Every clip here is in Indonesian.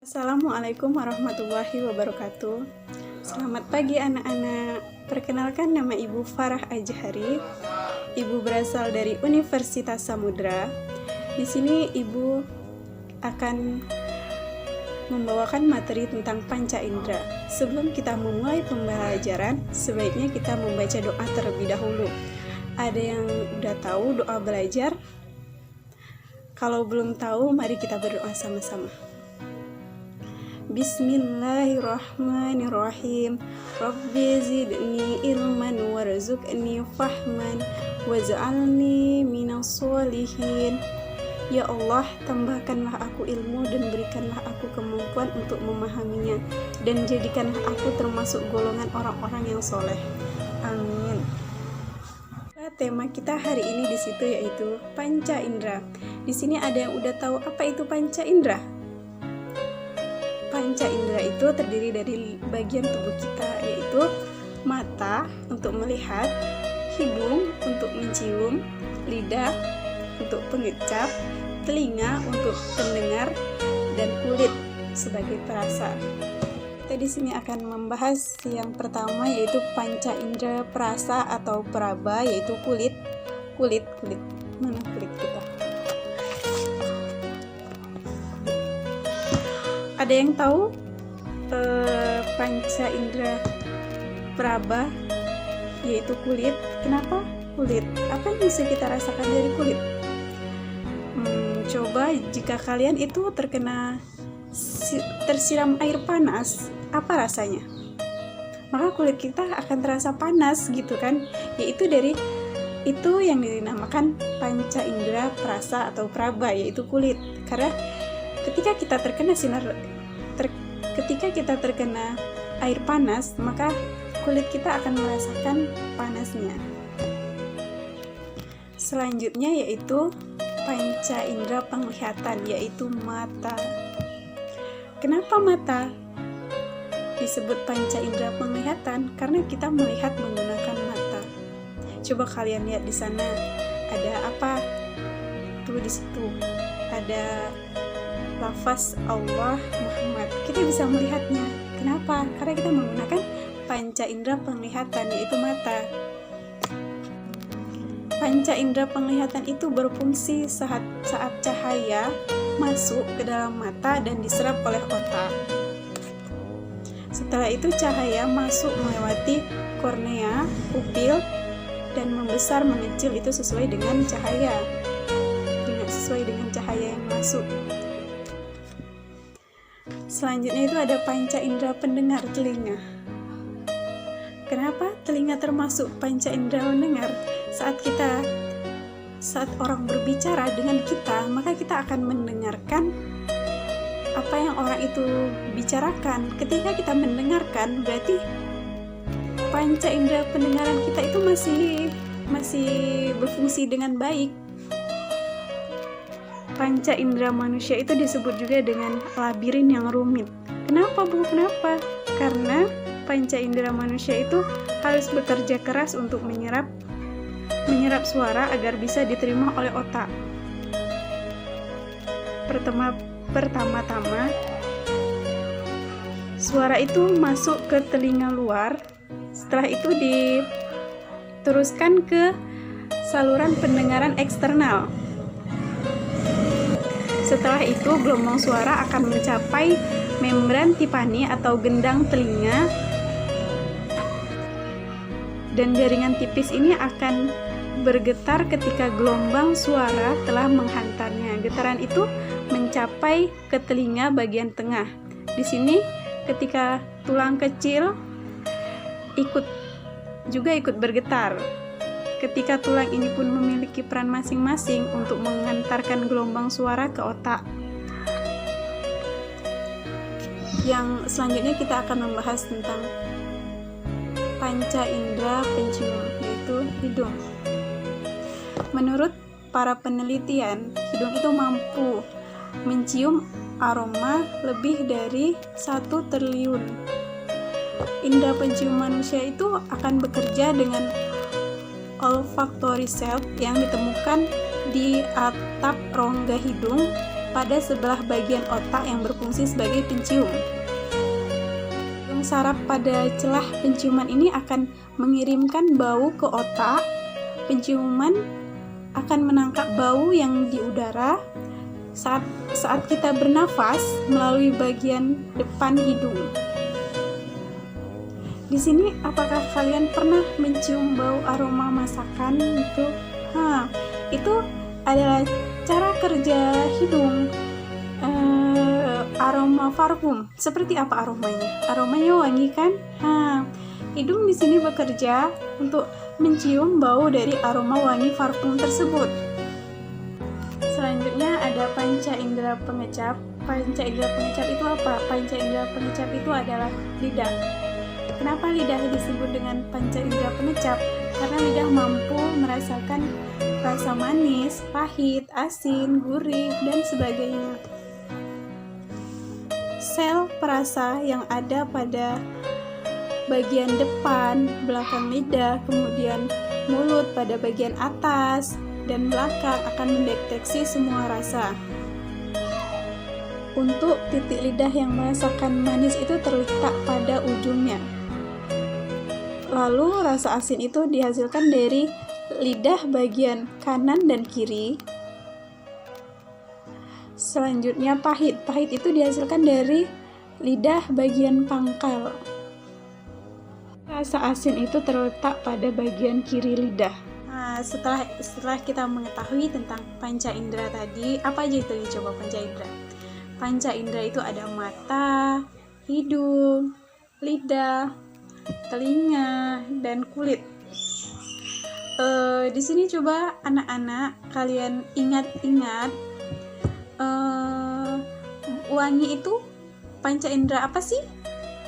Assalamualaikum warahmatullahi wabarakatuh. Selamat pagi anak-anak. Perkenalkan, nama Ibu Farah Ajhari. Ibu berasal dari Universitas Samudra. Di sini Ibu akan membawakan materi tentang panca indera. Sebelum kita memulai pembelajaran, sebaiknya kita membaca doa terlebih dahulu. Ada yang udah tahu doa belajar? Kalau belum tahu, mari kita berdoa sama-sama. Bismillahirrahmanirrahim. Rabbi zidni ilman warzuqni fahman waj'alni minas sholihin. Ya Allah, tambahkanlah aku ilmu dan berikanlah aku kemampuan untuk memahaminya, dan jadikanlah aku termasuk golongan orang-orang yang soleh. Amin. Tema kita hari ini di situ yaitu panca indera. Di sini ada yang udah tahu apa itu panca indera? Panca indera itu terdiri dari bagian tubuh kita, yaitu mata untuk melihat, hidung untuk mencium, lidah untuk pengecap, telinga untuk pendengar, dan kulit sebagai perasa. Kita di sini akan membahas yang pertama, yaitu panca indera perasa atau peraba, yaitu kulit. Mana kulit kita? Ada yang tahu panca indera peraba yaitu kulit? Kenapa kulit? Apa yang bisa kita rasakan dari kulit? Coba jika kalian itu tersiram air panas, apa rasanya? Maka kulit kita akan terasa panas gitu kan? Yaitu dari itu yang dinamakan panca indera perasa atau peraba, yaitu kulit. Karena ketika kita terkena air panas, maka kulit kita akan merasakan panasnya. Selanjutnya yaitu panca indera penglihatan, yaitu mata. Kenapa mata disebut panca indera penglihatan? Karena kita melihat menggunakan mata. Coba kalian lihat di sana, ada apa? Tuh di situ ada lafaz Allah Muhammad. Kita bisa melihatnya. Kenapa? Karena kita menggunakan panca indera penglihatan, yaitu mata. Panca indera penglihatan itu berfungsi saat cahaya masuk ke dalam mata dan diserap oleh otak. Setelah itu cahaya masuk melewati kornea, pupil, dan membesar mengecil, itu sesuai dengan cahaya yang masuk. Selanjutnya itu ada panca indera pendengar, telinga. Kenapa telinga termasuk panca indera pendengar? Saat orang berbicara dengan kita, maka kita akan mendengarkan apa yang orang itu bicarakan. Ketika kita mendengarkan, berarti panca indera pendengaran kita itu masih berfungsi dengan baik. Panca indera manusia itu disebut juga dengan labirin yang rumit. Kenapa, Bu? Kenapa? Karena panca indera manusia itu harus bekerja keras untuk menyerap suara agar bisa diterima oleh otak. Pertama-tama, suara itu masuk ke telinga luar. Setelah itu diteruskan ke saluran pendengaran eksternal. Setelah itu, gelombang suara akan mencapai membran tipani atau gendang telinga, dan jaringan tipis ini akan bergetar ketika gelombang suara telah menghantarnya. Getaran itu mencapai ke telinga bagian tengah. Di sini, ketika tulang kecil ikut bergetar. Ketika tulang ini pun memiliki peran masing-masing untuk mengantarkan gelombang suara ke otak. Yang selanjutnya kita akan membahas tentang panca indera pencium, yaitu hidung. Menurut para penelitian, hidung itu mampu mencium aroma lebih dari 1 triliun. Indera pencium manusia itu akan bekerja dengan olfactory cell yang ditemukan di atap rongga hidung pada sebelah bagian otak yang berfungsi sebagai pencium. Hidung saraf pada celah penciuman ini akan mengirimkan bau ke otak. Penciuman akan menangkap bau yang di udara saat kita bernafas melalui bagian depan hidung. Di sini, apakah kalian pernah mencium bau aroma masakan itu? Itu adalah cara kerja hidung. Aroma parfum. Seperti apa aromanya? Aromanya wangi kan? Hidung di sini bekerja untuk mencium bau dari aroma wangi parfum tersebut. Selanjutnya ada panca indera pengecap. Panca indera pengecap itu apa? Panca indera pengecap itu adalah lidah. Kenapa lidah disebut dengan panca indera pengecap? Karena lidah mampu merasakan rasa manis, pahit, asin, gurih, dan sebagainya. Sel perasa yang ada pada bagian depan, belakang lidah, kemudian mulut pada bagian atas dan belakang akan mendeteksi semua rasa. Untuk titik lidah yang merasakan manis itu terletak pada ujungnya. Lalu rasa asin itu dihasilkan dari lidah bagian kanan dan kiri. Selanjutnya pahit. Pahit itu dihasilkan dari lidah bagian pangkal. Rasa asin itu terletak pada bagian kiri lidah. Setelah kita mengetahui tentang panca indera tadi, apa aja itu dicoba panca indera? Panca indera itu ada mata, hidung, lidah, telinga, dan kulit. Di sini coba anak-anak kalian ingat-ingat, wangi itu panca indera apa sih?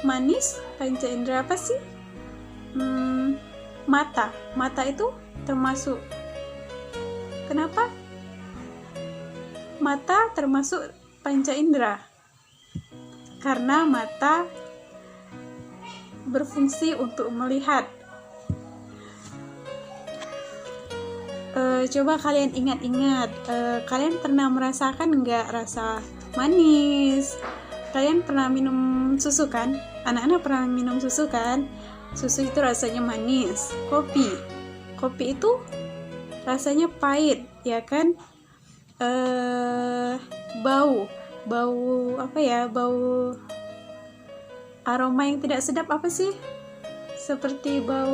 Manis panca indera apa sih? Mata itu termasuk. Kenapa mata termasuk panca indera? Karena mata berfungsi untuk melihat. Coba kalian ingat-ingat, kalian pernah merasakan nggak rasa manis? Kalian pernah minum susu kan? Anak-anak pernah minum susu kan? Susu itu rasanya manis. Kopi itu rasanya pahit, ya kan? Bau apa ya? Bau aroma yang tidak sedap apa sih? Seperti bau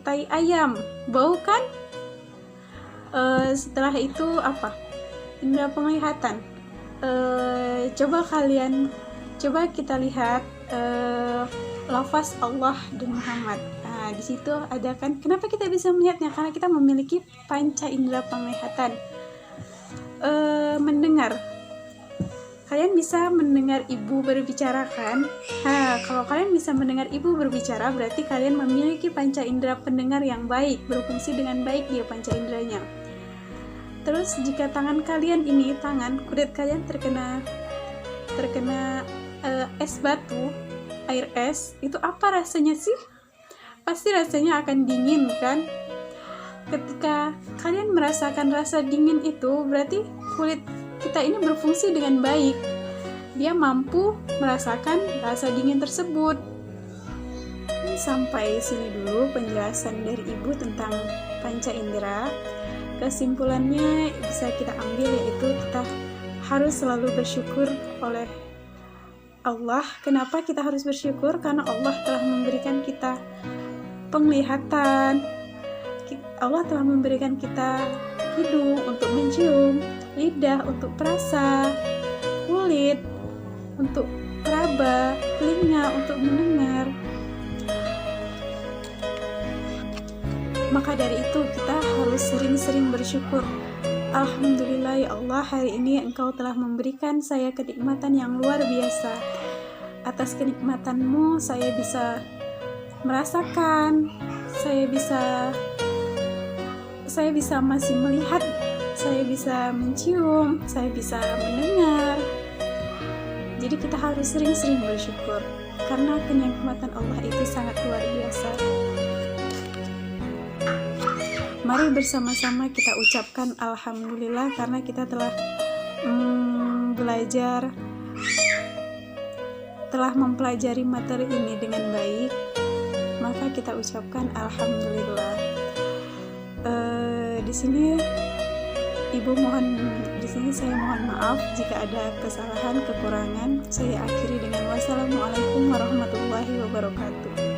tai ayam, bau kan? Setelah itu apa? Indera penglihatan. Coba kita lihat lafaz Allah dan Muhammad. Di situ ada kan? Kenapa kita bisa melihatnya? Karena kita memiliki panca indera penglihatan. Mendengar. Kalian bisa mendengar ibu berbicara kan? Kalau kalian bisa mendengar ibu berbicara, berarti kalian memiliki panca indera pendengar yang baik, berfungsi dengan baik dia panca inderanya. Terus jika tangan kalian ini, kulit kalian terkena es batu, air es, itu apa rasanya sih? Pasti rasanya akan dingin kan? Ketika kalian merasakan rasa dingin itu, berarti kulit kita ini berfungsi dengan baik. Dia mampu merasakan rasa dingin tersebut. Sampai sini dulu penjelasan dari ibu tentang panca indera. Kesimpulannya bisa kita ambil yaitu kita harus selalu bersyukur oleh Allah. Kenapa kita harus bersyukur? Karena Allah telah memberikan kita penglihatan. Allah telah memberikan kita hidung untuk mencium, lidah untuk perasa, kulit untuk meraba, telinga untuk mendengar. Maka dari itu kita harus sering-sering bersyukur. Alhamdulillah ya Allah, hari ini Engkau telah memberikan saya kenikmatan yang luar biasa. Atas kenikmatan-Mu saya bisa merasakan, saya bisa masih melihat, saya bisa mencium, saya bisa mendengar. Jadi kita harus sering-sering bersyukur karena kenikmatan Allah itu sangat luar biasa. Mari bersama-sama kita ucapkan Alhamdulillah karena kita telah telah mempelajari materi ini dengan baik, maka kita ucapkan alhamdulillah. Di sini saya mohon maaf jika ada kesalahan, kekurangan. Saya akhiri dengan wassalamualaikum warahmatullahi wabarakatuh.